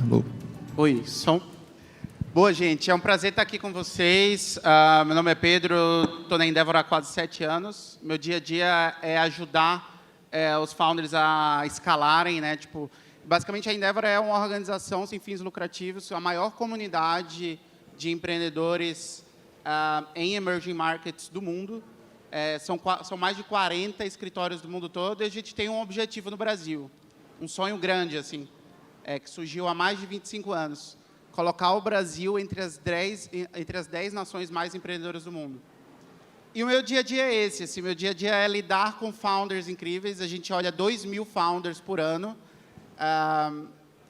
Alô. Oi, som. Boa, gente, é um prazer estar aqui com vocês. Meu nome é Pedro, estou na Endeavor há quase 7 anos. Meu dia a dia é ajudar os founders a escalarem, né? Tipo, basicamente, a Endeavor é uma organização sem fins lucrativos, a maior comunidade de empreendedores em emerging markets do mundo. São mais de 40 escritórios do mundo todo e a gente tem um objetivo no Brasil, um sonho grande, assim, que surgiu há mais de 25 anos, colocar o Brasil entre as 10 nações mais empreendedoras do mundo. E o meu dia a dia é esse, assim, meu dia a dia é lidar com founders incríveis, a gente olha 2.000 founders por ano,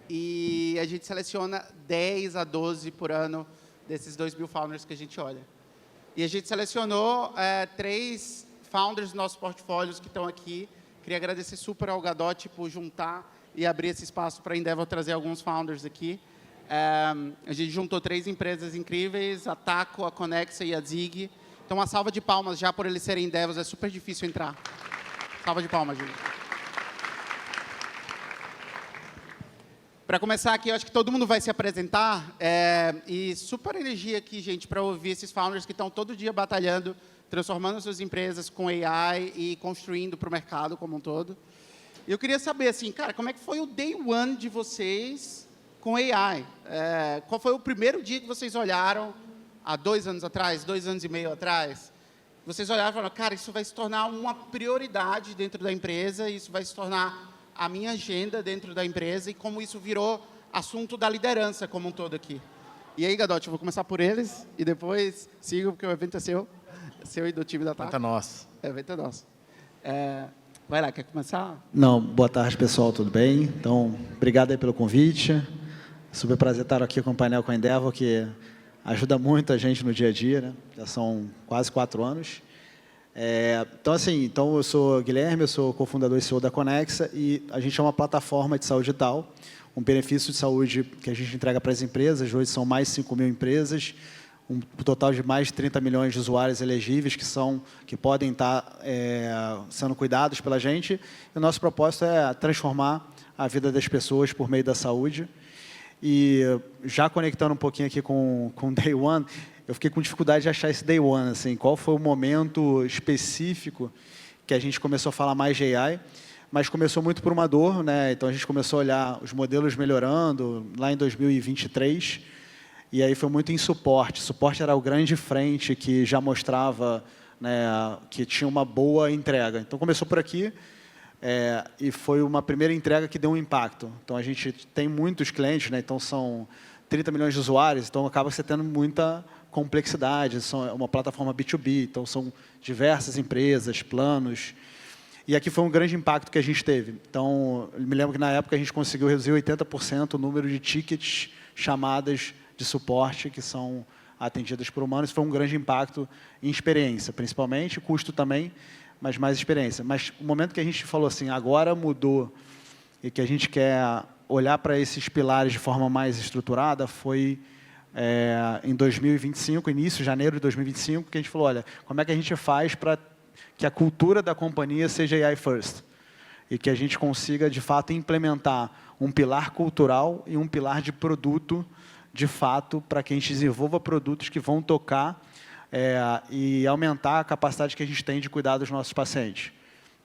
e a gente seleciona 10 a 12 por ano desses 2.000 founders que a gente olha. E a gente selecionou 3 founders dos nossos portfólios que estão aqui. Queria agradecer super ao Gadot por juntar e abrir esse espaço para a Endeavor trazer alguns founders aqui. A gente juntou 3 empresas incríveis, a Taco, a Conexa e a Zig. Então, uma salva de palmas já por eles serem Endeavors, é super difícil entrar. Salva de palmas, gente. Para começar aqui, eu acho que todo mundo vai se apresentar. E super energia aqui, gente, para ouvir esses founders que estão todo dia batalhando, transformando suas empresas com AI e construindo para o mercado como um todo. E eu queria saber, assim, cara, como é que foi o day one de vocês com AI? Qual foi o primeiro dia que vocês olharam, há 2 anos atrás, 2 anos e meio atrás? Vocês olharam e falaram, cara, isso vai se tornar uma prioridade dentro da empresa, isso vai se tornar a minha agenda dentro da empresa e como isso virou assunto da liderança como um todo aqui. E aí, Gadot, eu vou começar por eles e depois sigo, porque o evento é seu e do time da TAP. Evento é nosso. O evento é nosso. Vai lá, quer começar? Não, boa tarde, pessoal, tudo bem? Então, obrigado aí pelo convite. Super prazer estar aqui com o painel com a Endeavor, que ajuda muito a gente no dia a dia, né? Já são quase 4 anos. Então eu sou Guilherme, eu sou cofundador e CEO da Conexa e a gente é uma plataforma de saúde digital, um benefício de saúde que a gente entrega para as empresas. Hoje são mais de 5.000 empresas, um total de mais de 30 milhões de usuários elegíveis que podem estar sendo cuidados pela gente. E o nosso propósito é transformar a vida das pessoas por meio da saúde. E já conectando um pouquinho aqui com Day One, eu fiquei com dificuldade de achar esse Day One, assim, qual foi o momento específico que a gente começou a falar mais de AI, mas começou muito por uma dor, né? Então a gente começou a olhar os modelos melhorando lá em 2023, e aí foi muito em suporte. Suporte era o grande frente que já mostrava, né, que tinha uma boa entrega. Então começou por aqui, e foi uma primeira entrega que deu um impacto. Então a gente tem muitos clientes, né? Então são 30 milhões de usuários, então acaba você tendo muita complexidade, é uma plataforma B2B, então são diversas empresas, planos. E aqui foi um grande impacto que a gente teve. Então, eu me lembro que na época a gente conseguiu reduzir 80% o número de tickets, chamadas de suporte que são atendidas por humanos. Foi um grande impacto em experiência, principalmente, custo também, mas mais experiência. Mas o momento que a gente falou assim, agora mudou e que a gente quer olhar para esses pilares de forma mais estruturada foi em 2025, início de janeiro de 2025, que a gente falou, olha, como é que a gente faz para que a cultura da companhia seja AI first? E que a gente consiga, de fato, implementar um pilar cultural e um pilar de produto, de fato, para que a gente desenvolva produtos que vão tocar e aumentar a capacidade que a gente tem de cuidar dos nossos pacientes.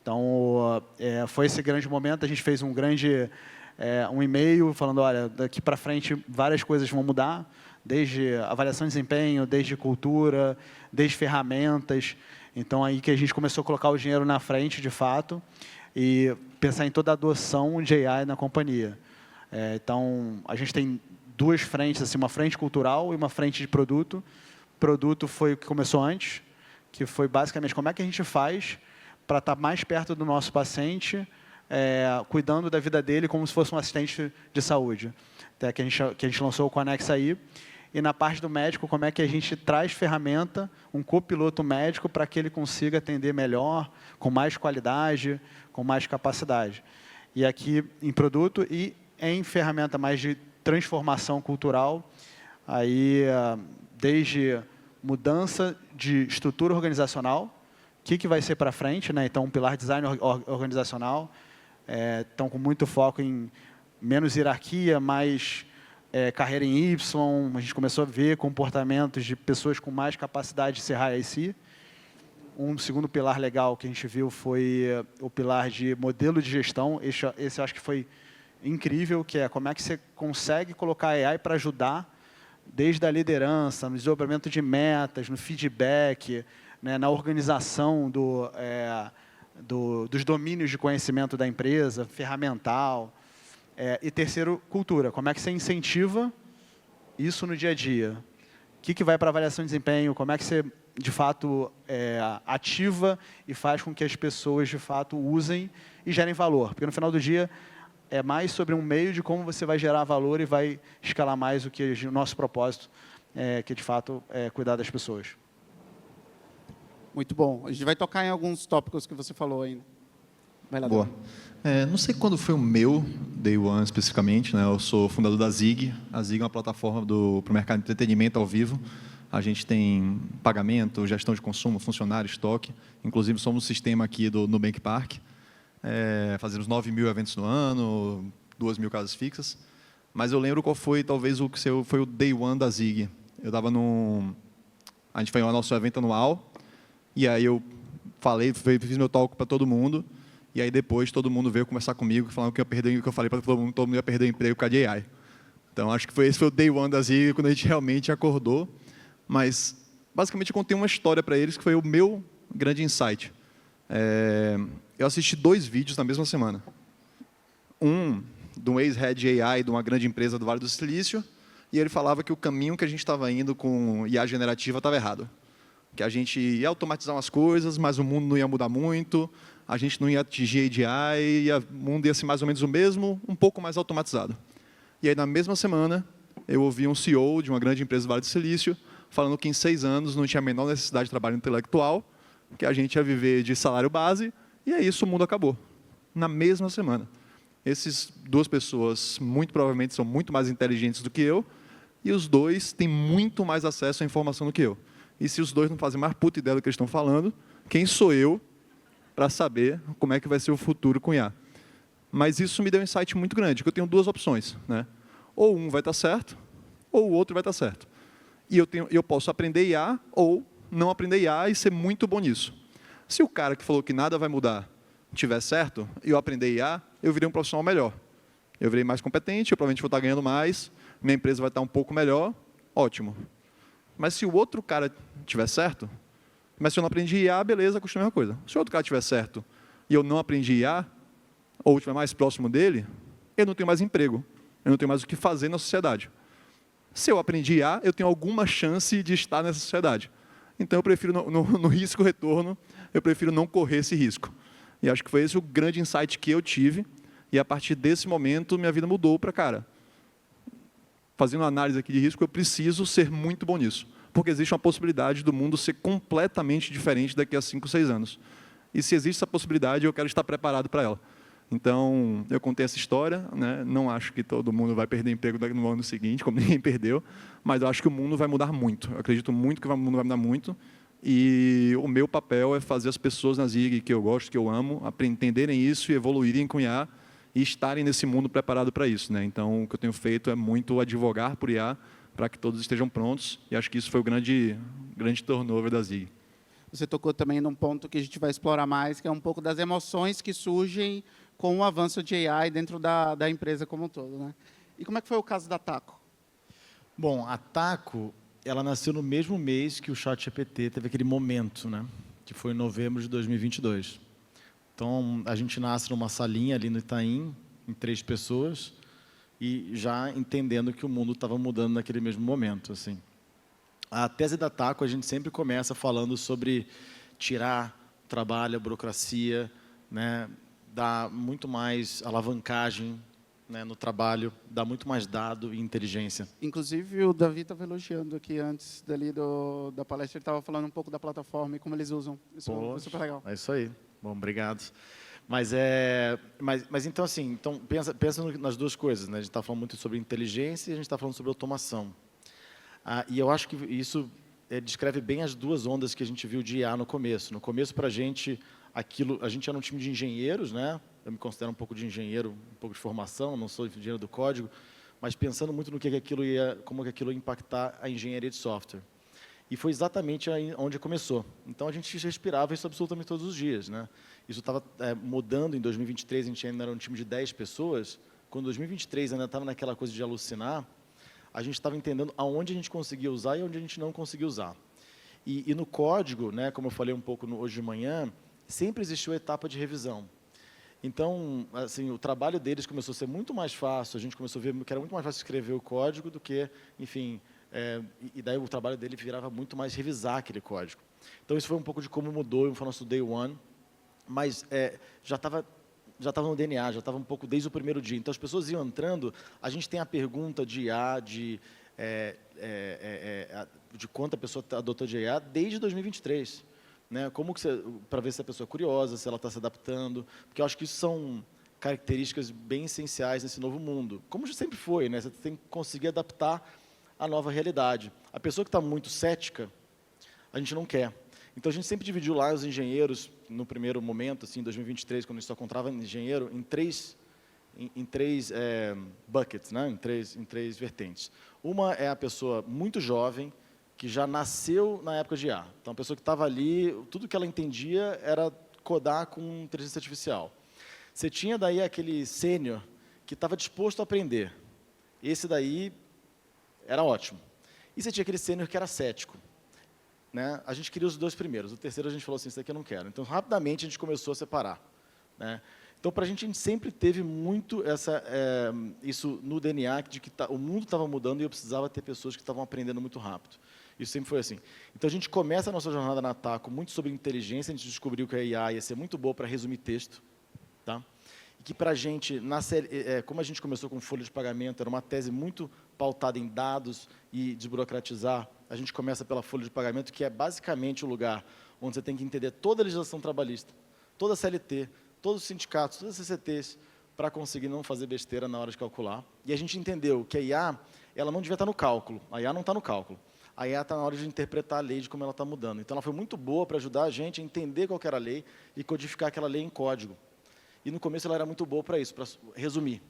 Então, foi esse grande momento, a gente fez um e-mail falando, olha, daqui para frente várias coisas vão mudar, desde avaliação de desempenho, desde cultura, desde ferramentas. Então, aí que a gente começou a colocar o dinheiro na frente, de fato, e pensar em toda a adoção de AI na companhia. Então, a gente tem 2 frentes, assim, uma frente cultural e uma frente de produto. Produto foi o que começou antes, que foi basicamente como é que a gente faz para estar mais perto do nosso paciente, cuidando da vida dele como se fosse um assistente de saúde. Até que a gente lançou o Conexa aí. E na parte do médico, como é que a gente traz ferramenta, um copiloto médico, para que ele consiga atender melhor, com mais qualidade, com mais capacidade. E aqui em produto e em ferramenta mais de transformação cultural, aí desde mudança de estrutura organizacional, o que vai ser para frente, né? Então um pilar design organizacional, estão com muito foco em menos hierarquia, mais carreira em Y, a gente começou a ver comportamentos de pessoas com mais capacidade de ser high IC. Um segundo pilar legal que a gente viu foi o pilar de modelo de gestão. Esse eu acho que foi incrível, que é como é que você consegue colocar a AI para ajudar desde a liderança, no desenvolvimento de metas, no feedback, né, na organização dos domínios de conhecimento da empresa, ferramental. E terceiro, cultura. Como é que você incentiva isso no dia a dia? O que vai para a avaliação de desempenho? Como é que você, de fato, ativa e faz com que as pessoas, de fato, usem e gerem valor? Porque, no final do dia, é mais sobre um meio de como você vai gerar valor e vai escalar mais o que o nosso propósito, que, de fato, é cuidar das pessoas. Muito bom. A gente vai tocar em alguns tópicos que você falou ainda. Vai lá, Boa. Não sei quando foi o meu Day One especificamente, né? Eu sou fundador da Zig. A Zig é uma plataforma para o mercado de entretenimento ao vivo. A gente tem pagamento, gestão de consumo, funcionário, estoque. Inclusive, somos um sistema aqui do Nubank Park. Fazemos 9.000 eventos no ano, 2.000 casas fixas. Mas eu lembro qual foi, talvez, foi o Day One da Zig. Eu estava a gente foi no nosso evento anual, e aí eu fiz meu talk para todo mundo, e aí depois todo mundo veio conversar comigo, falando que eu falei para todo mundo ia perder o emprego por causa de AI. Então, acho que esse foi o Day One da Zig, quando a gente realmente acordou. Mas, basicamente, eu contei uma história para eles, que foi o meu grande insight. Eu assisti 2 vídeos na mesma semana. Um, de um ex-head de AI de uma grande empresa do Vale do Silício, e ele falava que o caminho que a gente estava indo com IA generativa estava errado. Que a gente ia automatizar umas coisas, mas o mundo não ia mudar muito, a gente não ia atingir AGI, e o mundo ia ser mais ou menos o mesmo, um pouco mais automatizado. E aí, na mesma semana, eu ouvi um CEO de uma grande empresa do Vale do Silício falando que em 6 anos não tinha a menor necessidade de trabalho intelectual, que a gente ia viver de salário base, e é isso, o mundo acabou. Na mesma semana. Essas 2 pessoas, muito provavelmente, são muito mais inteligentes do que eu, e os 2 têm muito mais acesso à informação do que eu. E se os 2 não fazem mais puta ideia do que eles estão falando, quem sou eu para saber como é que vai ser o futuro com IA? Mas isso me deu um insight muito grande, que eu tenho 2 opções, né? Ou um vai estar certo, ou o outro vai estar certo. E eu posso aprender IA, ou não aprender IA e ser muito bom nisso. Se o cara que falou que nada vai mudar tiver certo, e eu aprender IA, eu virei um profissional melhor. Eu virei mais competente, eu provavelmente vou estar ganhando mais, minha empresa vai estar um pouco melhor, ótimo. Mas se o outro cara tiver certo, mas se eu não aprendi IA, beleza, continua a mesma coisa. Se o outro cara tiver certo e eu não aprendi IA, ou estiver mais próximo dele, eu não tenho mais emprego, eu não tenho mais o que fazer na sociedade. Se eu aprendi IA, eu tenho alguma chance de estar nessa sociedade. Então, eu prefiro, no risco-retorno, eu prefiro não correr esse risco. E acho que foi esse o grande insight que eu tive, e a partir desse momento, minha vida mudou para, cara, fazendo uma análise aqui de risco, eu preciso ser muito bom nisso. Porque existe uma possibilidade do mundo ser completamente diferente daqui a 5, 6 anos. E se existe essa possibilidade, eu quero estar preparado para ela. Então, eu contei essa história, né? Não acho que todo mundo vai perder emprego no ano seguinte, como ninguém perdeu, mas eu acho que o mundo vai mudar muito. Eu acredito muito que o mundo vai mudar muito, e o meu papel é fazer as pessoas na Zig, que eu gosto, que eu amo, entenderem isso e evoluírem com IA, e estarem nesse mundo preparado para isso, né? Então, o que eu tenho feito é muito advogar por IA, para que todos estejam prontos, e acho que isso foi o grande turnover da Zig. Você tocou também num ponto que a gente vai explorar mais, que é um pouco das emoções que surgem com o avanço de AI dentro da empresa como um todo, né? E como é que foi o caso da Taco? Bom, a Taco, ela nasceu no mesmo mês que o ChatGPT teve aquele momento, né? Que foi em novembro de 2022. Então, a gente nasce numa salinha ali no Itaim, em 3 pessoas, e já entendendo que o mundo estava mudando naquele mesmo momento, assim. A tese da Taco, a gente sempre começa falando sobre tirar trabalho, a burocracia, né? Dar muito mais alavancagem, né, no trabalho, dar muito mais dado e inteligência. Inclusive, o Davi estava elogiando aqui antes da palestra, ele estava falando um pouco da plataforma e como eles usam. Isso foi super legal. É isso aí. Bom, obrigado. Mas então, assim, pensa nas 2 coisas, né? A gente está falando muito sobre inteligência e a gente está falando sobre automação. E eu acho que isso descreve bem as 2 ondas que a gente viu de IA no começo. No começo, para a gente era um time de engenheiros, né? Eu me considero um pouco de engenheiro, um pouco de formação, não sou engenheiro do código, mas pensando muito no que aquilo ia, como que aquilo ia impactar a engenharia de software. E foi exatamente aí onde começou. Então, a gente respirava isso absolutamente todos os dias, né? Isso estava mudando em 2023, a gente ainda era um time de 10 pessoas. Quando 2023 ainda estava naquela coisa de alucinar, a gente estava entendendo aonde a gente conseguia usar e onde a gente não conseguia usar. E no código, né, como eu falei um pouco hoje de manhã, sempre existiu a etapa de revisão. Então, assim, o trabalho deles começou a ser muito mais fácil, a gente começou a ver que era muito mais fácil escrever o código do que, enfim, e daí o trabalho dele virava muito mais revisar aquele código. Então, isso foi um pouco de como mudou, foi o nosso day one, mas já estava no DNA, já estava um pouco desde o primeiro dia. Então, as pessoas iam entrando, a gente tem a pergunta de IA, de quanto a pessoa adotou de IA desde 2023. Né? Como que para ver se a pessoa é curiosa, se ela está se adaptando, porque eu acho que isso são características bem essenciais nesse novo mundo. Como já sempre foi, né? Você tem que conseguir adaptar à nova realidade. A pessoa que está muito cética, a gente não quer. Então, a gente sempre dividiu lá os engenheiros, no primeiro momento, assim, em 2023, quando a gente só encontrava engenheiro, em três buckets, né? em três vertentes. Uma é a pessoa muito jovem, que já nasceu na época de IA. Então, a pessoa que estava ali, tudo que ela entendia era codar com inteligência artificial. Você tinha daí aquele sênior que estava disposto a aprender. Esse daí era ótimo. E você tinha aquele sênior que era cético. Né? A gente queria os dois primeiros. O terceiro a gente falou assim, isso daqui eu não quero. Então, rapidamente, a gente começou a separar. Né? Então, para a gente sempre teve muito isso no DNA, de que o mundo estava mudando e eu precisava ter pessoas que estavam aprendendo muito rápido. Isso sempre foi assim. Então, a gente começa a nossa jornada na Taco muito sobre inteligência, a gente descobriu que a IA ia ser muito boa para resumir texto. Tá? E que para a gente, como a gente começou com folha de pagamento, era uma tese muito pautada em dados e desburocratizar, a gente começa pela folha de pagamento, que é basicamente o lugar onde você tem que entender toda a legislação trabalhista, toda a CLT, todos os sindicatos, todas as CCTs, para conseguir não fazer besteira na hora de calcular. E a gente entendeu que a IA ela não devia estar no cálculo. A IA não está no cálculo. A IA está na hora de interpretar a lei, de como ela está mudando. Então, ela foi muito boa para ajudar a gente a entender qual que era a lei e codificar aquela lei em código. E, no começo, ela era muito boa para isso, para resumir.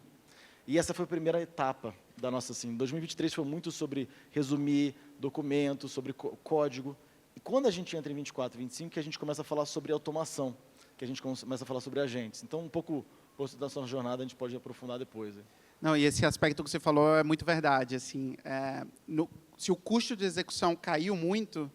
E essa foi a primeira etapa da nossa, assim, 2023 foi muito sobre resumir documentos, sobre código. E quando a gente entra em 24 e 25, que a gente começa a falar sobre automação, que a gente começa a falar sobre agentes. Então, um pouco da nossa jornada, a gente pode aprofundar depois. Não, e esse aspecto que você falou é muito verdade. Assim, se o custo de execução caiu muito,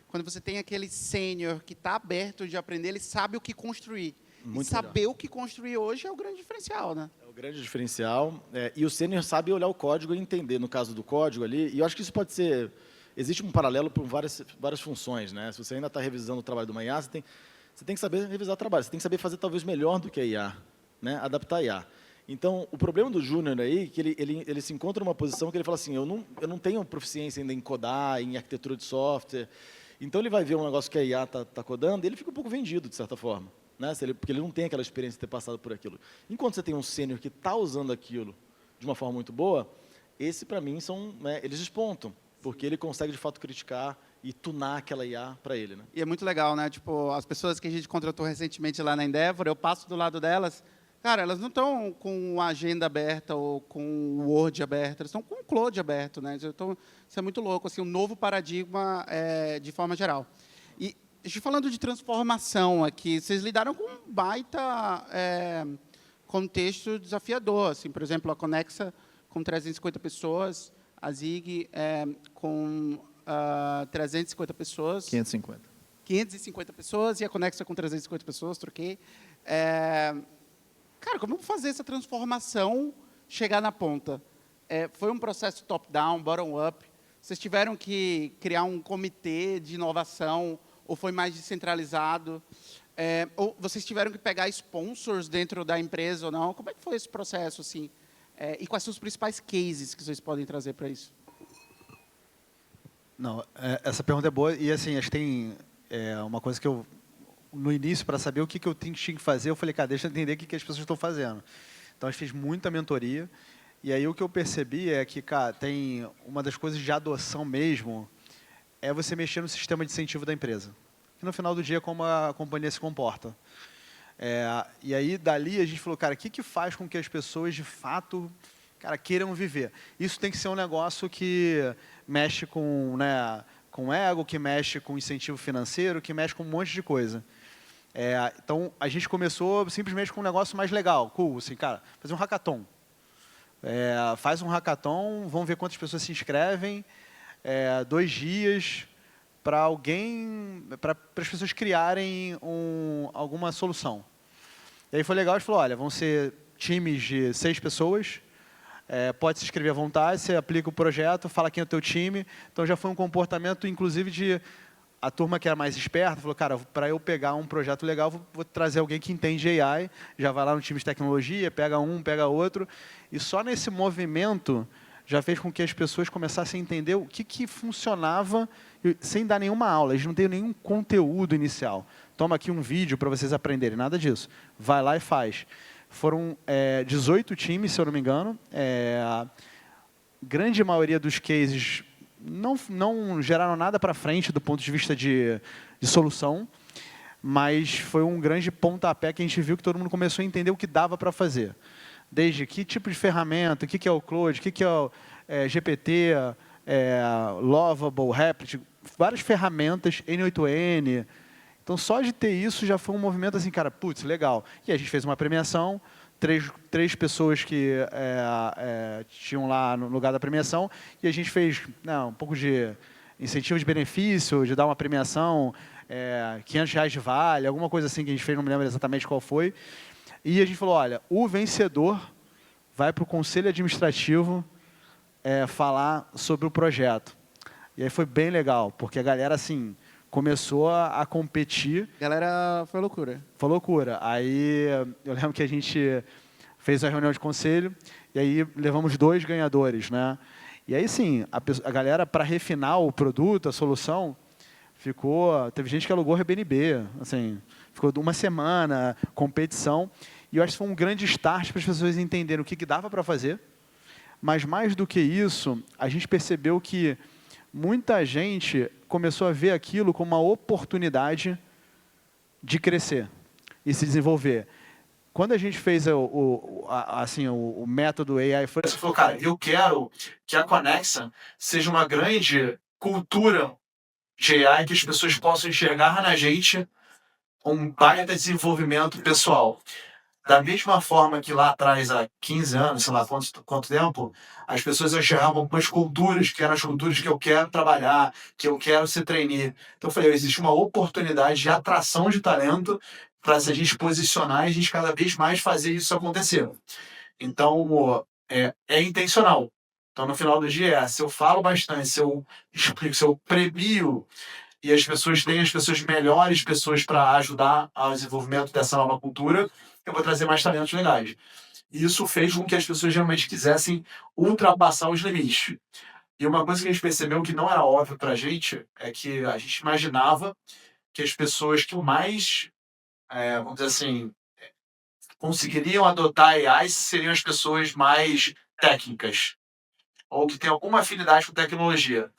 quando você tem aquele sênior que está aberto de aprender, ele sabe o que construir. Muito e saber o que construir hoje é o grande diferencial, né? É o grande diferencial. E o sênior sabe olhar o código e entender, no caso do código ali, e eu acho que isso pode ser... Existe um paralelo por várias funções, né? Se você ainda está revisando o trabalho de uma IA, você tem que saber revisar o trabalho, você tem que saber fazer talvez melhor do que a IA, né? Adaptar a IA. Então, o problema do júnior aí, que ele se encontra numa posição que ele fala assim, eu não tenho proficiência ainda em codar, em arquitetura de software. Então, ele vai ver um negócio que a IA está codando e ele fica um pouco vendido, de certa forma. Né? Porque ele não tem aquela experiência de ter passado por aquilo. Enquanto você tem um sênior que está usando aquilo de uma forma muito boa, esse, para mim, eles despontam, porque ele consegue, de fato, criticar e tunar aquela IA para ele. Né? E é muito legal, né? Tipo, as pessoas que a gente contratou recentemente lá na Endeavor, eu passo do lado delas, cara, elas não estão com a agenda aberta ou com o Word aberto, elas estão com o Claude aberto, né? Então, isso é muito louco, assim, um novo paradigma de forma geral. E a gente falando de transformação aqui, vocês lidaram com um baita contexto desafiador, assim, por exemplo, a Conexa com 350 pessoas, a Zig com 350 pessoas. 550. 550 pessoas e a Conexa com 350 pessoas, troquei. Cara, como fazer essa transformação chegar na ponta? Foi um processo top-down, bottom-up? Vocês tiveram que criar um comitê de inovação ou foi mais descentralizado? Ou vocês tiveram que pegar sponsors dentro da empresa ou não? Como é que foi esse processo, assim? E quais são os principais cases que vocês podem trazer para isso? Não, essa pergunta é boa e assim, acho que tem uma coisa que eu, no início, para saber o que eu tinha que fazer, eu falei, cara, deixa eu entender o que as pessoas estão fazendo. Então, a gente fez muita mentoria e aí o que eu percebi é que, cara, tem uma das coisas de adoção mesmo é você mexer no sistema de incentivo da empresa. Que no final do dia é como a companhia se comporta. E aí, dali, a gente falou, cara, o que faz com que as pessoas, de fato, cara, queiram viver. Isso tem que ser um negócio que mexe com, né, com ego, que mexe com incentivo financeiro, que mexe com um monte de coisa. Então, a gente começou simplesmente com um negócio mais legal, cool, assim, cara, fazer um hackathon. Faz um hackathon, vamos ver quantas pessoas se inscrevem, 2 dias, para as pessoas criarem alguma solução. E aí foi legal, a gente falou, olha, vão ser times de 6 pessoas, pode se inscrever à vontade, você aplica o projeto, fala quem é o teu time. Então já foi um comportamento, inclusive, de a turma que era mais esperta, falou, cara, para eu pegar um projeto legal, vou trazer alguém que entende AI, já vai lá no time de tecnologia, pega um, pega outro. E só nesse movimento já fez com que as pessoas começassem a entender o que funcionava sem dar nenhuma aula. Eles não têm nenhum conteúdo inicial. Toma aqui um vídeo para vocês aprenderem, nada disso. Vai lá e faz. Foram 18 times, se eu não me engano. A grande maioria dos cases não geraram nada para frente do ponto de vista de solução, mas foi um grande pontapé que a gente viu que todo mundo começou a entender o que dava para fazer. Desde que tipo de ferramenta, o que é o Claude, o que é o GPT, Lovable, Replit, várias ferramentas, N8N. Então, só de ter isso já foi um movimento assim, cara, putz, legal. E a gente fez uma premiação, três pessoas que tinham lá no lugar da premiação, e a gente fez um pouco de incentivo de benefício, de dar uma premiação, R$500 de vale, alguma coisa assim que a gente fez, não me lembro exatamente qual foi. E a gente falou, olha, o vencedor vai para o conselho administrativo falar sobre o projeto. E aí foi bem legal, porque a galera, assim, começou a competir. Galera, foi loucura. Foi loucura. Aí eu lembro que a gente fez a reunião de conselho e aí levamos 2 ganhadores, né? E aí sim, a galera, para refinar o produto, a solução, teve gente que alugou Airbnb, assim, ficou 1 semana, competição. E eu acho que foi um grande start para as pessoas entenderem o que dava para fazer. Mas mais do que isso, a gente percebeu que muita gente começou a ver aquilo como uma oportunidade de crescer e se desenvolver. Quando a gente fez o método AI First, Você falou, cara, eu quero que a Conexa seja uma grande cultura de AI, que as pessoas possam enxergar na gente um baita desenvolvimento pessoal. Da mesma forma que lá atrás, há 15 anos, sei lá quanto tempo, as pessoas enxergavam algumas culturas, que eram as culturas que eu quero trabalhar, que eu quero ser trainee. Então eu falei, existe uma oportunidade de atração de talento para se a gente posicionar e a gente cada vez mais fazer isso acontecer. Então, é intencional. Então, no final do dia, se eu falo bastante, se eu explico, se eu premio e as pessoas têm as pessoas melhores pessoas para ajudar ao desenvolvimento dessa nova cultura, eu vou trazer mais talentos legais. E isso fez com que as pessoas realmente quisessem ultrapassar os limites. E uma coisa que a gente percebeu que não era óbvio para a gente é que a gente imaginava que as pessoas que mais, vamos dizer assim, conseguiriam adotar AI seriam as pessoas mais técnicas ou que têm alguma afinidade com tecnologia.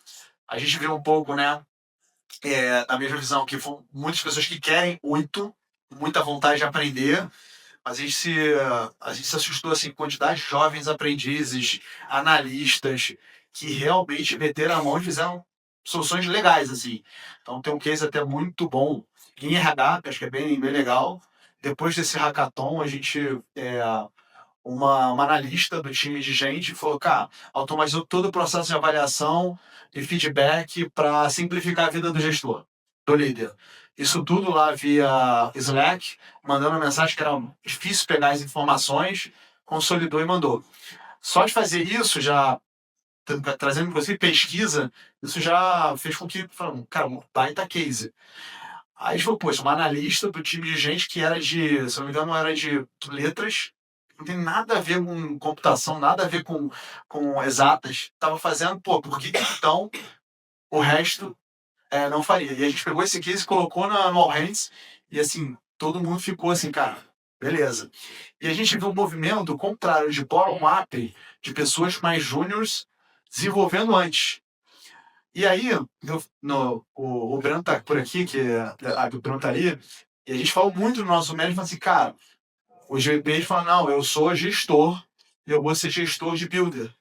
A gente viu um pouco, né, a mesma visão, que foram muitas pessoas que querem muita vontade de aprender, mas a gente se assustou assim, com a quantidade de jovens aprendizes, analistas, que realmente meteram a mão e fizeram soluções legais, assim. Então tem um case até muito bom em RH, que acho que é bem legal. Depois desse hackathon, a gente, uma analista do time de gente falou, cara, automatizou todo o processo de avaliação e feedback para simplificar a vida do gestor, do líder. Isso tudo lá via Slack, mandando uma mensagem que era difícil pegar as informações, consolidou e mandou. Só de fazer isso, já trazendo inclusive pesquisa, isso já fez com que, cara, um baita case. Aí a gente falou, poxa, uma analista do time de gente que era de, se não me engano, era de letras, não tem nada a ver com computação, nada a ver com exatas. Estava fazendo, por que então o resto não faria? E a gente pegou esse case e colocou no All Hands, e assim, todo mundo ficou assim, cara, beleza. E a gente viu um movimento contrário de bottom-up, de pessoas mais júniores desenvolvendo antes. E aí, o Breno tá por aqui, o Breno tá ali, e a gente falou muito no nosso médico, assim, cara, os GPs falam, não, eu sou gestor, eu vou ser gestor de builder.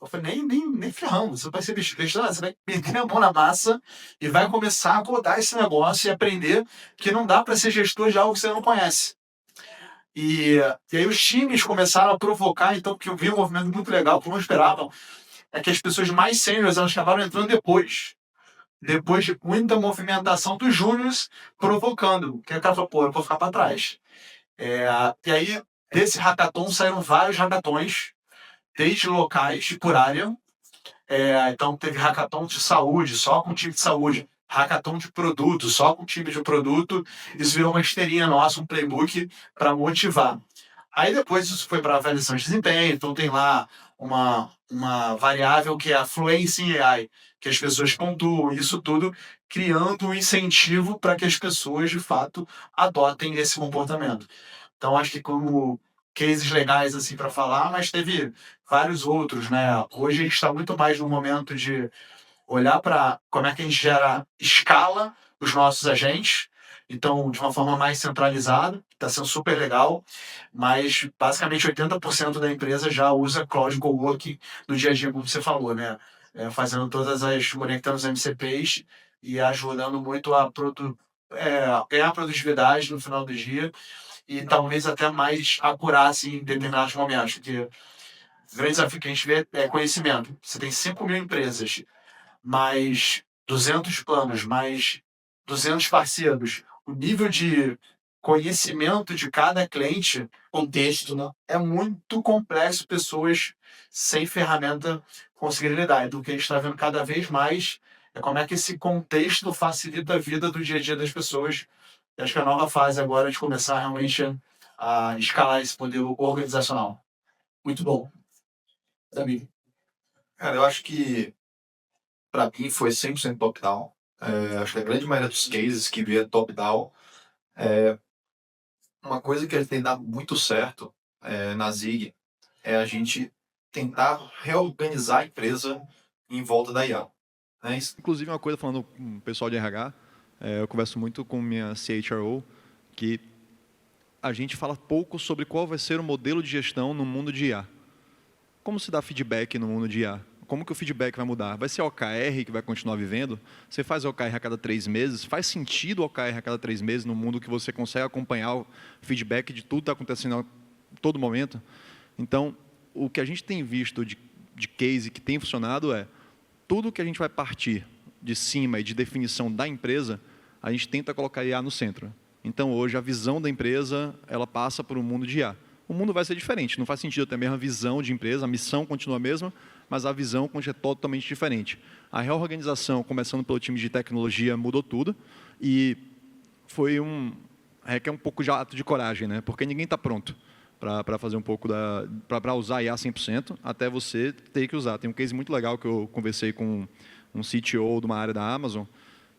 Eu falei, nem ferrando, você vai ser gestor, você vai meter a mão na massa e vai começar a codar esse negócio e aprender que não dá para ser gestor de algo que você não conhece. E aí os times começaram a provocar, então, porque eu vi um movimento muito legal, que não esperavam, é que as pessoas mais sêniores, elas acabaram entrando depois de muita movimentação dos júniores provocando. Que o cara falou, pô, eu vou ficar para trás. E aí, desse hackathon saíram vários hackathons, desde locais por área. Então, teve hackathon de saúde, só com time de saúde. Hackathon de produto, só com time de produto. Isso virou uma esteirinha nossa, um playbook para motivar. Aí depois isso foi para avaliação de desempenho, então tem lá uma variável que é a fluência em AI, que as pessoas pontuam, isso tudo criando um incentivo para que as pessoas, de fato, adotem esse comportamento. Então, acho que como cases legais assim para falar, mas teve vários outros, né? Hoje a gente está muito mais no momento de olhar para como é que a gente gera escala os nossos agentes, então de uma forma mais centralizada, está sendo super legal, mas basicamente 80% da empresa já usa Cloud Coworking no dia a dia, como você falou, né? Fazendo conectando os MCPs e ajudando muito a ganhar produtividade no final do dia e talvez até mais acurar em determinados momentos, porque o grande desafio que a gente vê é conhecimento. Você tem 5.000 empresas, mais 200 planos, mais 200 parceiros. O nível de conhecimento de cada cliente, contexto, né, é muito complexo, pessoas sem ferramenta conseguirem lidar. Então, o que a gente está vendo cada vez mais é como é que esse contexto facilita a vida do dia a dia das pessoas. E acho que a nova fase agora é de começar realmente a escalar esse modelo organizacional. Muito bom. Davi. Cara, eu acho que para mim foi 100% top-down. Acho que a grande maioria dos cases que via top-down, uma coisa que tem dado muito certo na Zig é a gente tentar reorganizar a empresa em volta da IA. Né? Inclusive, uma coisa, falando com o pessoal de RH, eu converso muito com minha CHRO, que a gente fala pouco sobre qual vai ser o modelo de gestão no mundo de IA. Como se dá feedback no mundo de IA? Como que o feedback vai mudar? Vai ser OKR que vai continuar vivendo? Você faz OKR a cada 3 meses? Faz sentido OKR a cada 3 meses no mundo que você consegue acompanhar o feedback de tudo que está acontecendo a todo momento? Então, o que a gente tem visto de case que tem funcionado é tudo que a gente vai partir de cima e de definição da empresa, a gente tenta colocar IA no centro. Então, hoje, a visão da empresa, ela passa por um mundo de IA. O mundo vai ser diferente, não faz sentido ter a mesma visão de empresa, a missão continua a mesma, mas a visão é totalmente diferente. A reorganização, começando pelo time de tecnologia, mudou tudo e requer um pouco de ato de coragem, né? Porque ninguém está pronto para fazer um pouco para usar IA 100%, até você ter que usar. Tem um case muito legal que eu conversei com um CTO de uma área da Amazon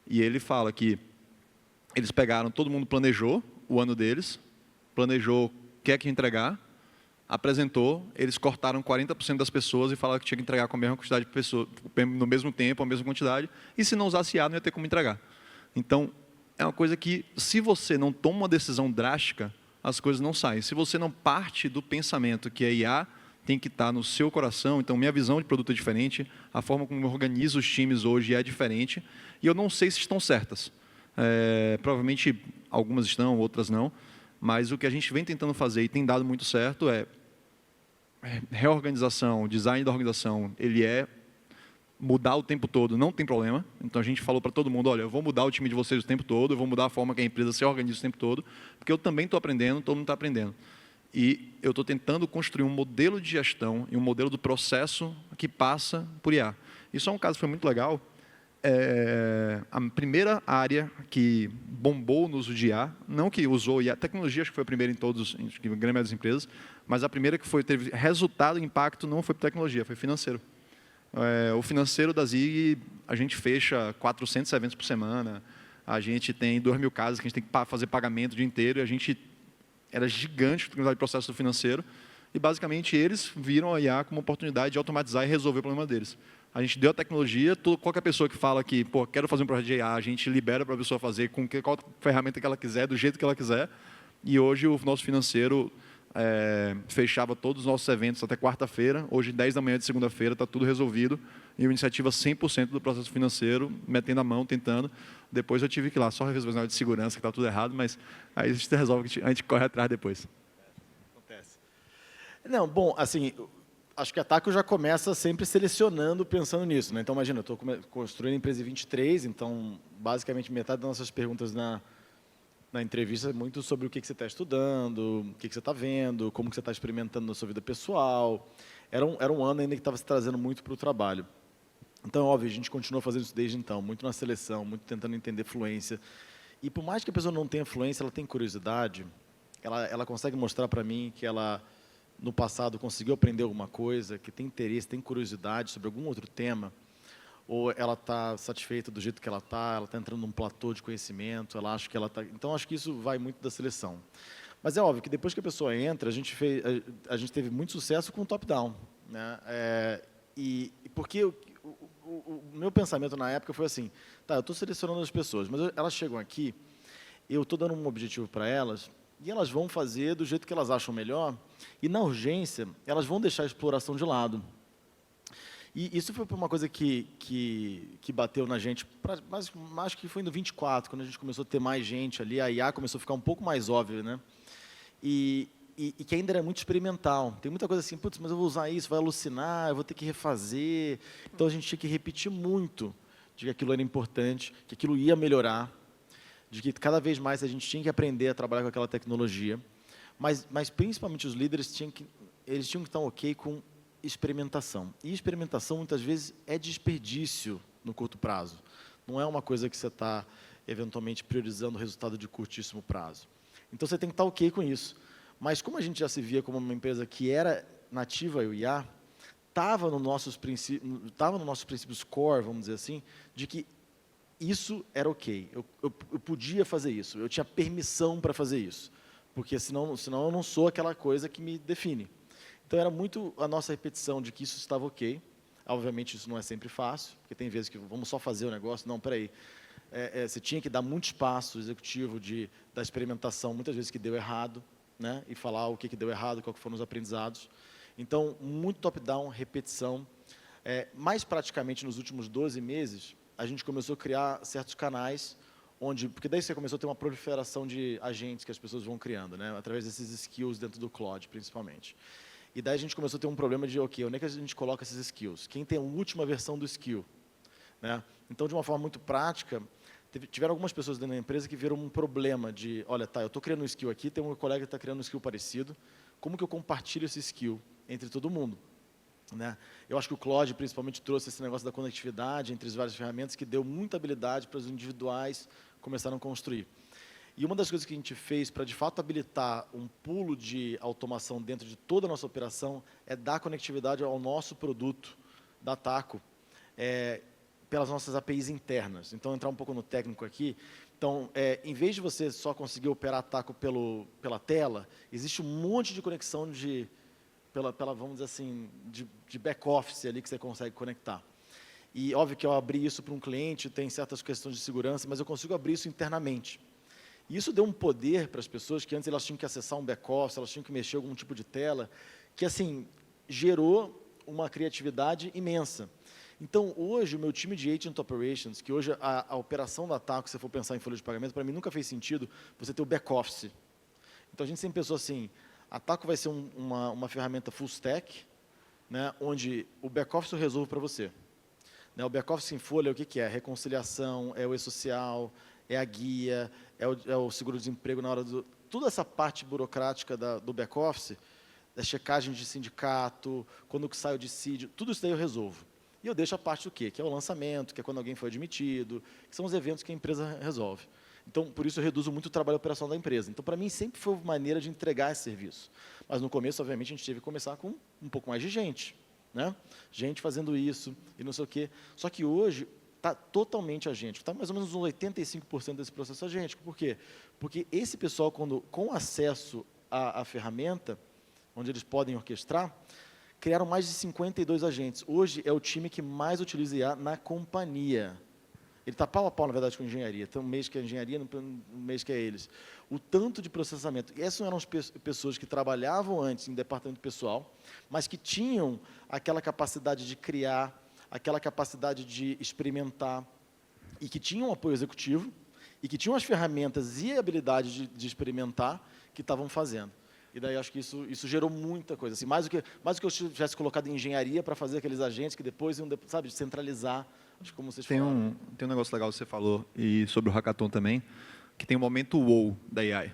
e ele fala que eles pegaram, todo mundo planejou o ano deles, planejou o que é que entregar, apresentou, eles cortaram 40% das pessoas e falaram que tinha que entregar com a mesma quantidade de pessoas, no mesmo tempo, a mesma quantidade, e se não usasse IA, não ia ter como entregar. Então, é uma coisa que, se você não toma uma decisão drástica, as coisas não saem. Se você não parte do pensamento que a IA tem que estar no seu coração, então minha visão de produto é diferente, a forma como eu organizo os times hoje é diferente, e eu não sei se estão certas. Provavelmente algumas estão, outras não, mas o que a gente vem tentando fazer e tem dado muito certo é reorganização, design da organização, ele é mudar o tempo todo, não tem problema. Então a gente falou para todo mundo, olha, eu vou mudar o time de vocês o tempo todo, eu vou mudar a forma que a empresa se organiza o tempo todo, porque eu também estou aprendendo, todo mundo está aprendendo. E eu estou tentando construir um modelo de gestão e um modelo do processo que passa por IA. Isso é um caso que foi muito legal. A primeira área que bombou no uso de IA, não que usou IA, tecnologia acho que foi a primeira em todos, em grande maioria das empresas, mas a primeira que teve resultado e impacto não foi tecnologia, foi financeiro. O financeiro da Zig, a gente fecha 400 eventos por semana, a gente tem 2.000 casas que a gente tem que fazer pagamento o dia inteiro, e a gente era gigante o processo do financeiro, e basicamente eles viram a IA como uma oportunidade de automatizar e resolver o problema deles. A gente deu a tecnologia, qualquer pessoa que fala que, pô, quero fazer um projeto de IA, a gente libera para a pessoa fazer com qual ferramenta que ela quiser, do jeito que ela quiser. E hoje o nosso financeiro, fechava todos os nossos eventos até quarta-feira. Hoje, 10 da manhã de segunda-feira, está tudo resolvido. E uma iniciativa 100% do processo financeiro, metendo a mão, tentando. Depois eu tive que ir lá, só resolver o de segurança, que está tudo errado, mas aí a gente resolve, a gente corre atrás depois. Acontece. Não, bom, assim, acho que a Taco já começa sempre selecionando, pensando nisso, né? Então, imagina, eu estou construindo a empresa em 23, então, basicamente, metade das nossas perguntas na entrevista é muito sobre o que você está estudando, o que você está vendo, como que você está experimentando na sua vida pessoal. Era um ano ainda que estava se trazendo muito para o trabalho. Então, óbvio, a gente continua fazendo isso desde então, muito na seleção, muito tentando entender fluência. E por mais que a pessoa não tenha fluência, ela tem curiosidade, ela consegue mostrar para mim que ela, no passado, conseguiu aprender alguma coisa, que tem interesse, tem curiosidade sobre algum outro tema, ou ela está satisfeita do jeito que ela está entrando num platô de conhecimento, ela acha que ela está... Então, acho que isso vai muito da seleção. Mas é óbvio que depois que a pessoa entra, a gente teve muito sucesso com o top-down, né? E porque o meu pensamento na época foi assim, tá, eu estou selecionando as pessoas, mas elas chegam aqui, eu estou dando um objetivo para elas, e elas vão fazer do jeito que elas acham melhor, e na urgência, elas vão deixar a exploração de lado. E isso foi uma coisa que bateu na gente, mas acho que foi no 24, quando a gente começou a ter mais gente ali, a IA começou a ficar um pouco mais óbvia, né? E que ainda era muito experimental. Tem muita coisa assim, putz, mas eu vou usar isso, vai alucinar, eu vou ter que refazer. Então, a gente tinha que repetir muito de que aquilo era importante, que aquilo ia melhorar, de que cada vez mais a gente tinha que aprender a trabalhar com aquela tecnologia. Mas principalmente, os líderes tinham que estar ok com experimentação. E experimentação, muitas vezes, é desperdício no curto prazo. Não é uma coisa que você está, eventualmente, priorizando o resultado de curtíssimo prazo. Então, você tem que estar ok com isso. Mas, como a gente já se via como uma empresa que era nativa ao IA, estava no nossos princípios core, vamos dizer assim, de que isso era ok. Eu podia fazer isso, eu tinha permissão para fazer isso. Porque, senão eu não sou aquela coisa que me define. Então, era muito a nossa repetição de que isso estava ok. Obviamente, isso não é sempre fácil, porque tem vezes que vamos só fazer o negócio. Não, peraí. Você tinha que dar muito espaço executivo da experimentação, muitas vezes que deu errado, né? E falar o que deu errado, qual que foram os aprendizados. Então, muito top-down, repetição. Mais praticamente, nos últimos 12 meses, a gente começou a criar certos canais, porque daí você começou a ter uma proliferação de agentes que as pessoas vão criando, né? Através desses skills dentro do Claude, principalmente. E daí a gente começou a ter um problema de, ok, onde é que a gente coloca esses skills? Quem tem a última versão do skill? Né? Então, de uma forma muito prática, tiveram algumas pessoas dentro da empresa que viram um problema de, olha, tá, eu estou criando um skill aqui, tem um colega que está criando um skill parecido, como que eu compartilho esse skill entre todo mundo? Né? Eu acho que o Claude, principalmente, trouxe esse negócio da conectividade entre as várias ferramentas, que deu muita habilidade para os individuais começarem a construir. E uma das coisas que a gente fez para, de fato, habilitar um pulo de automação dentro de toda a nossa operação é dar conectividade ao nosso produto da Taco, pelas nossas APIs internas. Então, entrar um pouco no técnico aqui. Então, em vez de você só conseguir operar a Taco pela tela, existe um monte de conexão vamos dizer assim, de back-office ali que você consegue conectar. E, óbvio que eu abri isso para um cliente, tem certas questões de segurança, mas eu consigo abrir isso internamente. E isso deu um poder para as pessoas que antes elas tinham que acessar um back-office, elas tinham que mexer em algum tipo de tela, que, assim, gerou uma criatividade imensa. Então, hoje, o meu time de Agent Operations, que hoje a operação da Taco, se você for pensar em folha de pagamento, para mim nunca fez sentido você ter o back-office. Então, a gente sempre pensou assim, a Taco vai ser uma ferramenta full stack, né, onde o back-office eu resolvo para você. Né, o back-office em folha, o que é? Reconciliação, é o e-social, é a guia, é o seguro-desemprego na hora do... Toda essa parte burocrática do back-office, da checagem de sindicato, quando sai o dissídio, tudo isso daí eu resolvo. E eu deixo a parte do quê? Que é o lançamento, que é quando alguém foi admitido, que são os eventos que a empresa resolve. Então, por isso, eu reduzo muito o trabalho operacional da empresa. Então, para mim, sempre foi uma maneira de entregar esse serviço. Mas, no começo, obviamente, a gente teve que começar com um pouco mais de gente. Né? Gente fazendo isso e não sei o quê. Só que hoje está totalmente agente. Está mais ou menos uns 85% desse processo agêntico. Por quê? Porque esse pessoal, com acesso à ferramenta, onde eles podem orquestrar, criaram mais de 52 agentes. Hoje é o time que mais utiliza IA na companhia. Ele está pau a pau, na verdade, com a engenharia. Tem um mês que é engenharia, um mês que é eles. O tanto de processamento. E essas eram as pessoas que trabalhavam antes em departamento pessoal, mas que tinham aquela capacidade de criar, aquela capacidade de experimentar, e que tinham um apoio executivo, e que tinham as ferramentas e habilidade de experimentar, que estavam fazendo. E daí acho que isso gerou muita coisa. Assim, mais do que eu tivesse colocado em engenharia para fazer aqueles agentes que depois iam, sabe, centralizar. Acho que como vocês falaram. Tem um negócio legal que você falou, e sobre o hackathon também, que tem um momento wow da AI.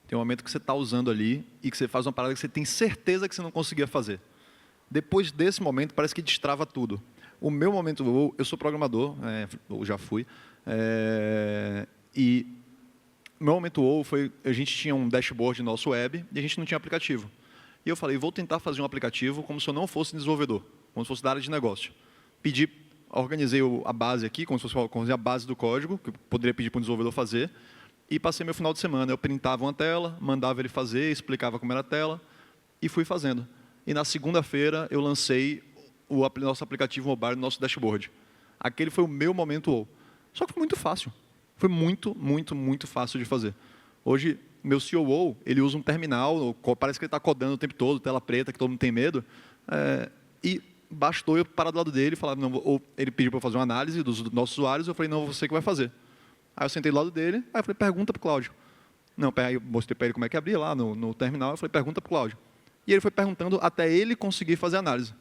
Tem um momento que você está usando ali e que você faz uma parada que você tem certeza que você não conseguia fazer. Depois desse momento, parece que destrava tudo. O meu momento wow, eu sou programador, ou já fui, e o meu momento wow foi, a gente tinha um dashboard no nosso web e a gente não tinha aplicativo. E eu falei, vou tentar fazer um aplicativo como se eu não fosse desenvolvedor, como se fosse da área de negócio. Organizei a base aqui, como se fosse a base do código, que eu poderia pedir para um desenvolvedor fazer, e passei meu final de semana. Eu printava uma tela, mandava ele fazer, explicava como era a tela, e fui fazendo. E na segunda-feira eu lancei o nosso aplicativo mobile no nosso dashboard. Aquele foi o meu momento wow. Só que foi muito fácil. Foi muito, muito, muito fácil de fazer. Hoje, meu COO, ele usa um terminal, parece que ele está codando o tempo todo, tela preta, que todo mundo tem medo, e bastou eu parar do lado dele e falar, não, ou ele pediu para eu fazer uma análise dos nossos usuários, eu falei, não, você que vai fazer. Aí eu sentei do lado dele, aí eu falei, pergunta para o Cláudio. Não, aí eu mostrei para ele como é que abria lá no terminal, eu falei, pergunta para o Cláudio. E ele foi perguntando até ele conseguir fazer a análise.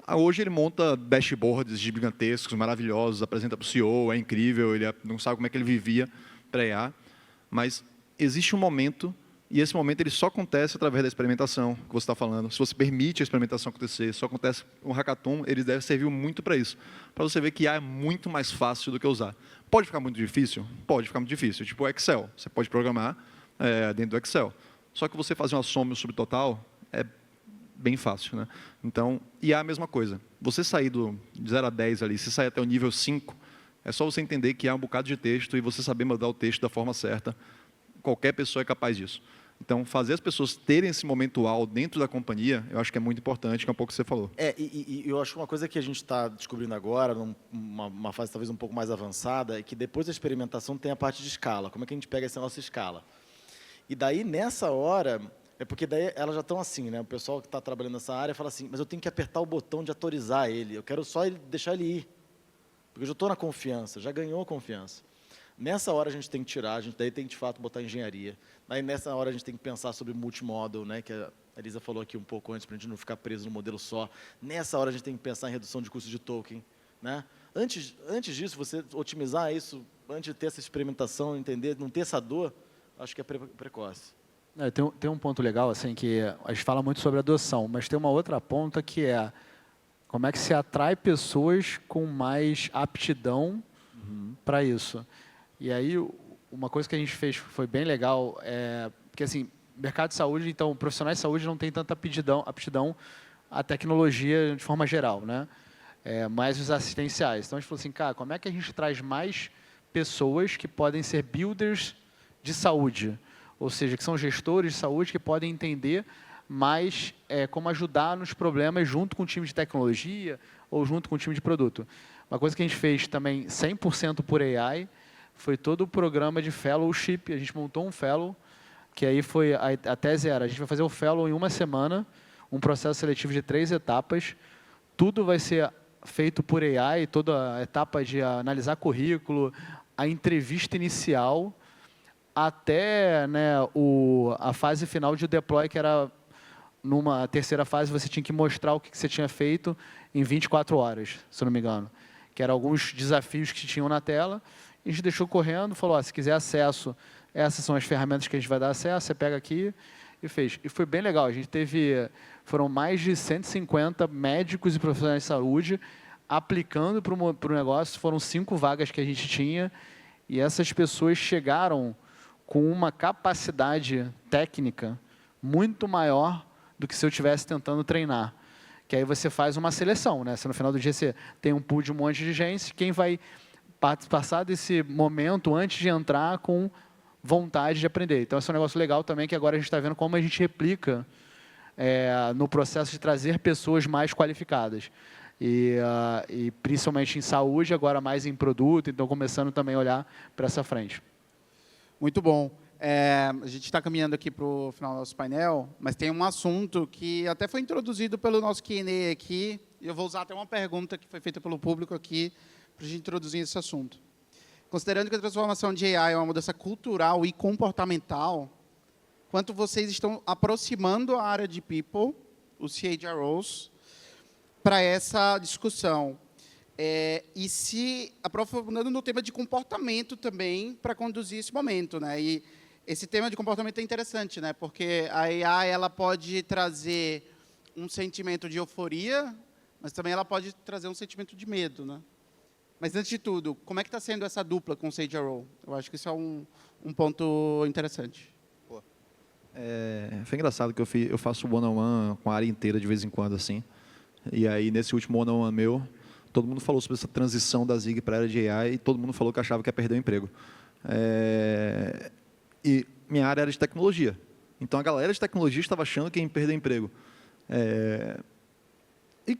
Hoje ele monta dashboards gigantescos, maravilhosos, apresenta para o CEO, é incrível, ele não sabe como é que ele vivia para IA, mas existe um momento, e esse momento ele só acontece através da experimentação que você está falando. Se você permite a experimentação acontecer, só acontece um hackathon, ele deve servir muito para isso, para você ver que IA é muito mais fácil do que usar. Pode ficar muito difícil? Pode ficar muito difícil, tipo o Excel, você pode programar dentro do Excel, só que você fazer uma soma e um subtotal é bem fácil, né? Então, IA é a mesma coisa. Você sair de 0 a 10 ali, se sair até o nível 5, é só você entender que há um bocado de texto e você saber mandar o texto da forma certa. Qualquer pessoa é capaz disso. Então, fazer as pessoas terem esse momento wow dentro da companhia, eu acho que é muito importante, que é um pouco o que você falou. E eu acho que uma coisa que a gente está descobrindo agora, numa fase talvez um pouco mais avançada, é que depois da experimentação tem a parte de escala. Como é que a gente pega essa nossa escala? E daí, nessa hora... porque daí elas já estão assim, né? O pessoal que está trabalhando nessa área fala assim, mas eu tenho que apertar o botão de autorizar ele, eu quero só deixar ele ir, porque eu já estou na confiança, já ganhou confiança. Nessa hora a gente tem que tirar, a gente daí tem que, de fato, botar engenharia. Daí, nessa hora a gente tem que pensar sobre multimodal, né? Que a Elisa falou aqui um pouco antes, para a gente não ficar preso no modelo só. Nessa hora a gente tem que pensar em redução de custo de token, né? Antes disso, você otimizar isso, antes de ter essa experimentação, entender, não ter essa dor, acho que é precoce. Tem um ponto legal, assim, que a gente fala muito sobre adoção, mas tem uma outra ponta que é como é que se atrai pessoas com mais aptidão para isso. E aí, uma coisa que a gente fez foi bem legal, porque, assim, mercado de saúde, então, profissionais de saúde não tem tanta aptidão à tecnologia de forma geral, né? Mais os assistenciais. Então, a gente falou assim, cara, como é que a gente traz mais pessoas que podem ser builders de saúde? Ou seja, que são gestores de saúde que podem entender mais como ajudar nos problemas junto com o time de tecnologia ou junto com o time de produto. Uma coisa que a gente fez também 100% por AI foi todo o programa de fellowship. A gente montou um fellow, que aí foi, a tese era, a gente vai fazer o fellow em uma semana, um processo seletivo de 3 etapas, tudo vai ser feito por AI, toda a etapa de analisar currículo, a entrevista inicial, até, né, a fase final de deploy, que era, numa terceira fase, você tinha que mostrar o que você tinha feito em 24 horas, se eu não me engano. Que eram alguns desafios que tinham na tela. A gente deixou correndo, falou, se quiser acesso, essas são as ferramentas que a gente vai dar acesso, você pega aqui e fez. E foi bem legal. A gente foram mais de 150 médicos e profissionais de saúde aplicando para o negócio. Foram 5 vagas que a gente tinha e essas pessoas chegaram com uma capacidade técnica muito maior do que se eu estivesse tentando treinar. Que aí você faz uma seleção, né? Se no final do dia você tem um pool de um monte de gente, quem vai passar desse momento antes de entrar com vontade de aprender. Então, esse é um negócio legal também, que agora a gente está vendo como a gente replica no processo de trazer pessoas mais qualificadas. e principalmente em saúde, agora mais em produto, então começando também a olhar para essa frente. Muito bom. A gente está caminhando aqui para o final do nosso painel, mas tem um assunto que até foi introduzido pelo nosso Q&A aqui, e eu vou usar até uma pergunta que foi feita pelo público aqui, para a gente introduzir esse assunto. Considerando que a transformação de AI é uma mudança cultural e comportamental, quanto vocês estão aproximando a área de People, os CHROs, para essa discussão? E se aprofundando no tema de comportamento também, para conduzir esse momento, né? E esse tema de comportamento é interessante, né? Porque a AI ela pode trazer um sentimento de euforia, mas também ela pode trazer um sentimento de medo, né? Mas, antes de tudo, como é que está sendo essa dupla com o CHRO? Eu acho que isso é um ponto interessante. Foi engraçado que eu faço one-on-one com a área inteira de vez em quando, assim. E aí, nesse último one-on-one meu, todo mundo falou sobre essa transição da Zig para a área de AI e todo mundo falou que achava que ia perder o emprego. E minha área era de tecnologia. Então, a galera de tecnologia estava achando que ia perder o emprego. E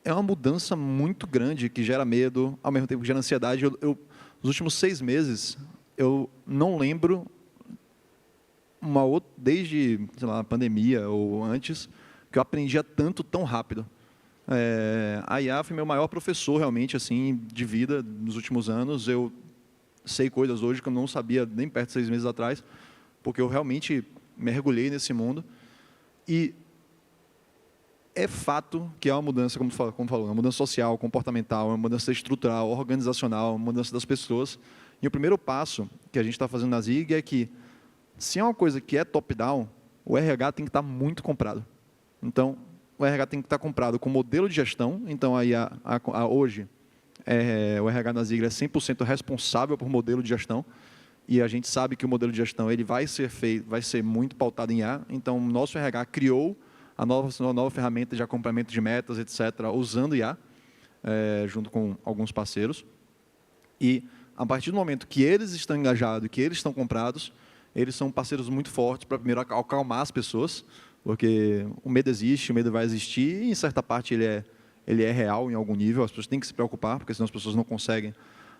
é uma mudança muito grande que gera medo, ao mesmo tempo que gera ansiedade. Nos últimos 6 meses, eu não lembro desde, sei lá, a pandemia ou antes, que eu aprendia tanto, tão rápido. A IA foi meu maior professor, realmente, assim, de vida nos últimos anos. Eu sei coisas hoje que eu não sabia nem perto de 6 meses atrás, porque eu realmente mergulhei nesse mundo. E é fato que é uma mudança, como falou, uma mudança social, comportamental, uma mudança estrutural, organizacional, uma mudança das pessoas. E o primeiro passo que a gente está fazendo na Zig é que, se é uma coisa que é top-down, o RH tem que estar muito comprado. Então, o RH tem que estar comprado com modelo de gestão. Então, aí, hoje, o RH na Zig é 100% responsável por modelo de gestão. E a gente sabe que o modelo de gestão ele vai ser muito pautado em IA. Então, o nosso RH criou a nova ferramenta de acompanhamento de metas, etc., usando IA, junto com alguns parceiros. E, a partir do momento que eles estão engajados, que eles estão comprados, eles são parceiros muito fortes para, primeiro, acalmar as pessoas, porque o medo existe, o medo vai existir, e, em certa parte, ele é real em algum nível. As pessoas têm que se preocupar, porque senão as pessoas não conseguem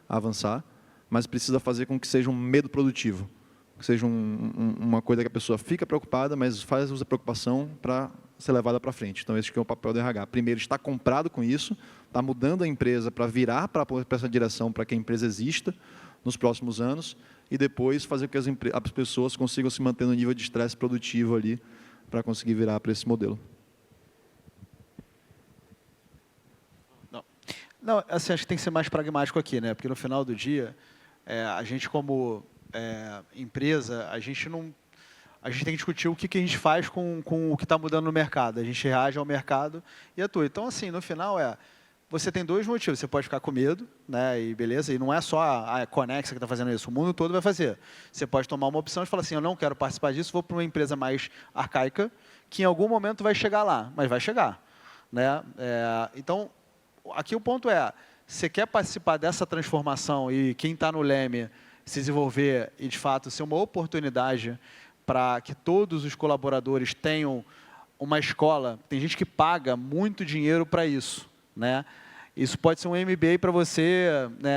avançar, mas precisa fazer com que seja um medo produtivo, que seja uma coisa que a pessoa fica preocupada, mas faz uso da preocupação para ser levada para frente. Então, esse que é o papel do RH. Primeiro, está comprado com isso, está mudando a empresa para virar para essa direção, para que a empresa exista nos próximos anos, e depois fazer com que as pessoas consigam se manter no nível de estresse produtivo ali, para conseguir virar para esse modelo. Não, assim, acho que tem que ser mais pragmático aqui, né? Porque no final do dia, a gente como empresa, a gente tem que discutir o que a gente faz com o que está mudando no mercado. A gente reage ao mercado e atua. Então, assim, no final você tem 2 motivos. Você pode ficar com medo, né? E beleza. E não é só a Conexa que está fazendo isso. O mundo todo vai fazer. Você pode tomar uma opção e falar assim: eu não quero participar disso, vou para uma empresa mais arcaica, que em algum momento vai chegar lá, mas vai chegar, né? Então, aqui o ponto você quer participar dessa transformação e quem está no leme se desenvolver e, de fato, ser uma oportunidade para que todos os colaboradores tenham uma escola. Tem gente que paga muito dinheiro para isso, né? Isso pode ser um MBA para você, né,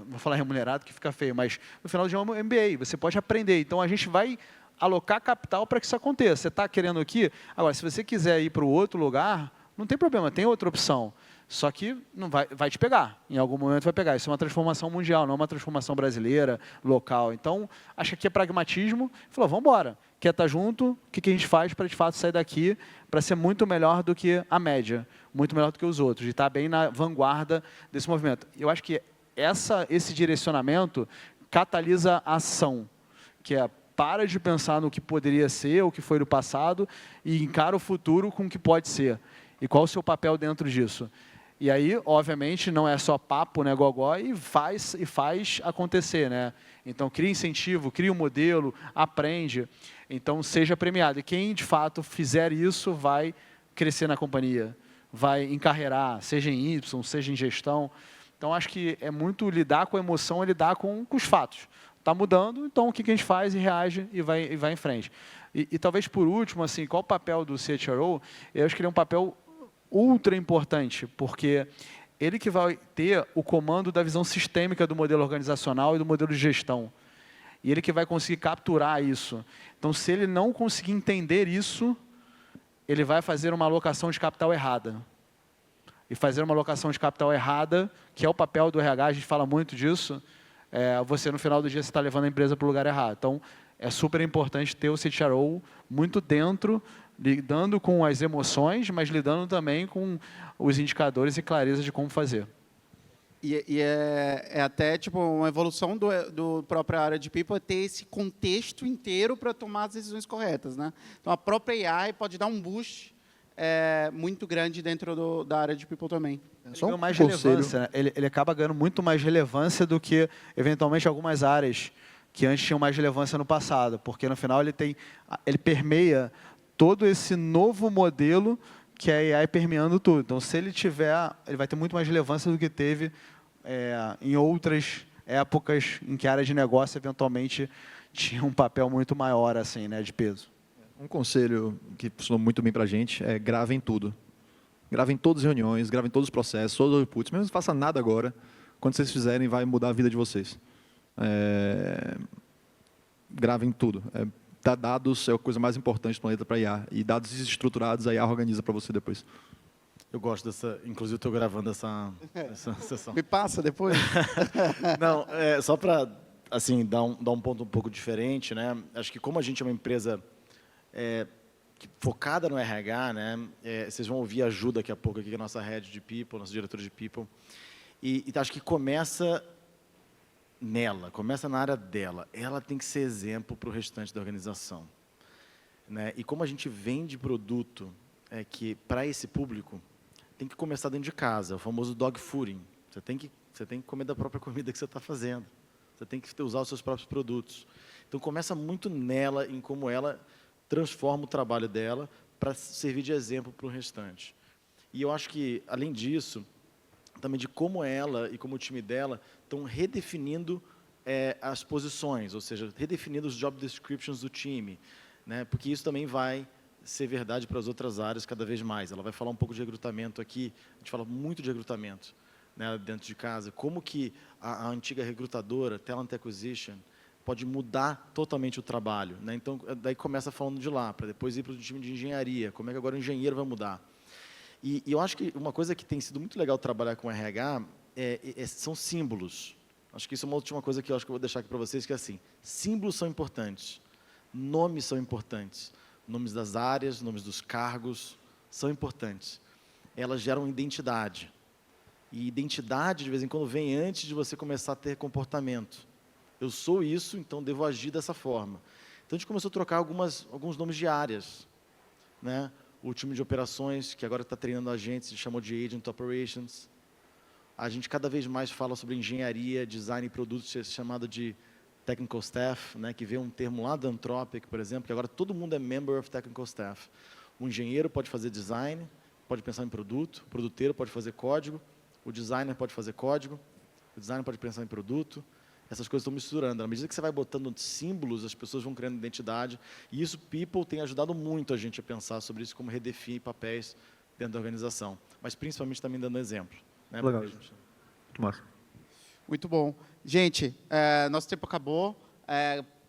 vou falar remunerado que fica feio, mas no final de um MBA, você pode aprender. Então, a gente vai alocar capital para que isso aconteça. Você está querendo aqui? Agora, se você quiser ir para o outro lugar, não tem problema, tem outra opção. Só que não vai te pegar. Em algum momento vai pegar. Isso é uma transformação mundial, não é uma transformação brasileira, local. Então, acho que aqui é pragmatismo. Falou, vamos embora. Quer estar junto? O que a gente faz para, de fato, sair daqui para ser muito melhor do que a média, muito melhor do que os outros, e estar bem na vanguarda desse movimento. Eu acho que esse direcionamento catalisa a ação, que para de pensar no que poderia ser, o que foi do passado, e encara o futuro com o que pode ser. E qual o seu papel dentro disso? E aí, obviamente, não é só papo, né, gogó, e faz acontecer, né? Então, cria incentivo, cria um modelo, aprende. Então, seja premiado. E quem, de fato, fizer isso, vai crescer na companhia, vai encarreirar, seja em Y, seja em gestão. Então, acho que é muito lidar com a emoção, lidar com os fatos. Está mudando, então o que a gente faz e reage e vai em frente. E talvez, por último, assim, qual o papel do CHRO? Eu acho que ele é um papel ultra importante, porque ele que vai ter o comando da visão sistêmica do modelo organizacional e do modelo de gestão. E ele que vai conseguir capturar isso. Então, se ele não conseguir entender isso, ele vai fazer uma alocação de capital errada. E fazer uma alocação de capital errada, que é o papel do RH, a gente fala muito disso, você, no final do dia, você está levando a empresa para o lugar errado. Então, é super importante ter o CHRO muito dentro, lidando com as emoções, mas lidando também com os indicadores e clareza de como fazer. E é até tipo uma evolução do própria área de People, ter esse contexto inteiro para tomar as decisões corretas, né? Então, a própria AI pode dar um boost muito grande dentro da área de People também. Só mais relevância, né? Ele acaba ganhando muito mais relevância do que, eventualmente, algumas áreas que antes tinham mais relevância no passado, porque, no final, ele permeia todo esse novo modelo que é a AI permeando tudo. Então, se ele tiver, ele vai ter muito mais relevância do que teve em outras épocas em que a área de negócio, eventualmente, tinha um papel muito maior, assim, né, de peso. Um conselho que funcionou muito bem para a gente é gravem tudo. Gravem todas as reuniões, gravem todos os processos, todos os outputs. Mesmo que não faça nada agora, quando vocês fizerem, vai mudar a vida de vocês. Gravem tudo. Dados é a coisa mais importante do planeta para IA. E dados desestruturados, a IA organiza para você depois. Eu gosto dessa... Inclusive, estou gravando essa sessão. Me passa depois. Não, só para assim, dar um ponto um pouco diferente, né? Acho que como a gente é uma empresa focada no RH, né? Vocês vão ouvir a Ju daqui a pouco, aqui, que é a nossa Head de People, nossa diretora de People. E acho que começa nela, começa na área dela. Ela tem que ser exemplo para o restante da organização, né? E como a gente vende produto que para esse público, tem que começar dentro de casa, o famoso dog fooding. Você tem que comer da própria comida que você está fazendo. Você tem que usar os seus próprios produtos. Então, começa muito nela, em como ela transforma o trabalho dela para servir de exemplo para o restante. E eu acho que, além disso, também de como ela e como o time dela estão redefinindo as posições, ou seja, redefinindo os job descriptions do time, né? Porque isso também vai ser verdade para as outras áreas cada vez mais. Ela vai falar um pouco de recrutamento aqui, a gente fala muito de recrutamento, né, dentro de casa. Como que a antiga recrutadora, Talent Acquisition, pode mudar totalmente o trabalho, né? Então, daí começa falando de lá, para depois ir para o time de engenharia, como é que agora o engenheiro vai mudar. E eu acho que uma coisa que tem sido muito legal trabalhar com RH são símbolos. Acho que isso é uma última coisa que eu acho que eu vou deixar aqui para vocês, que é assim, símbolos são importantes, nomes são importantes, nomes das áreas, nomes dos cargos são importantes. Elas geram identidade. E identidade, de vez em quando, vem antes de você começar a ter comportamento. Eu sou isso, então devo agir dessa forma. Então, a gente começou a trocar alguns nomes de áreas, né? O time de operações, que agora está treinando a gente, se chamou de Agent Operations. A gente cada vez mais fala sobre engenharia, design e produtos, chamado de Technical Staff, né? Que veio um termo lá da Anthropic, por exemplo, que agora todo mundo é Member of Technical Staff. O engenheiro pode fazer design, pode pensar em produto, o produteiro pode fazer código, o designer pode fazer código, o designer pode pensar em produto. Essas coisas estão misturando. À medida que você vai botando símbolos, as pessoas vão criando identidade. E isso, People, tem ajudado muito a gente a pensar sobre isso, como redefinir papéis dentro da organização. Mas, principalmente, também dando exemplo. Né? Legal. Muito massa. Muito bom. Gente, nosso tempo acabou.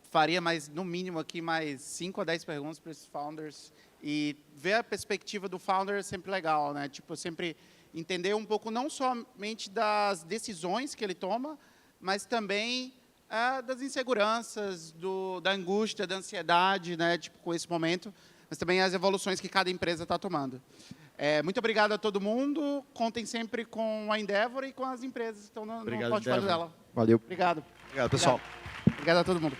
Faria no mínimo, aqui mais 5 a 10 perguntas para esses founders. E ver a perspectiva do founder é sempre legal, né? Tipo, sempre entender um pouco, não somente das decisões que ele toma, mas também das inseguranças, da angústia, da ansiedade, né, tipo, com esse momento, mas também as evoluções que cada empresa está tomando. Muito obrigado a todo mundo. Contem sempre com a Endeavor e com as empresas que estão no portfólio dela. Valeu. Obrigado. Obrigado, pessoal. Obrigado a todo mundo.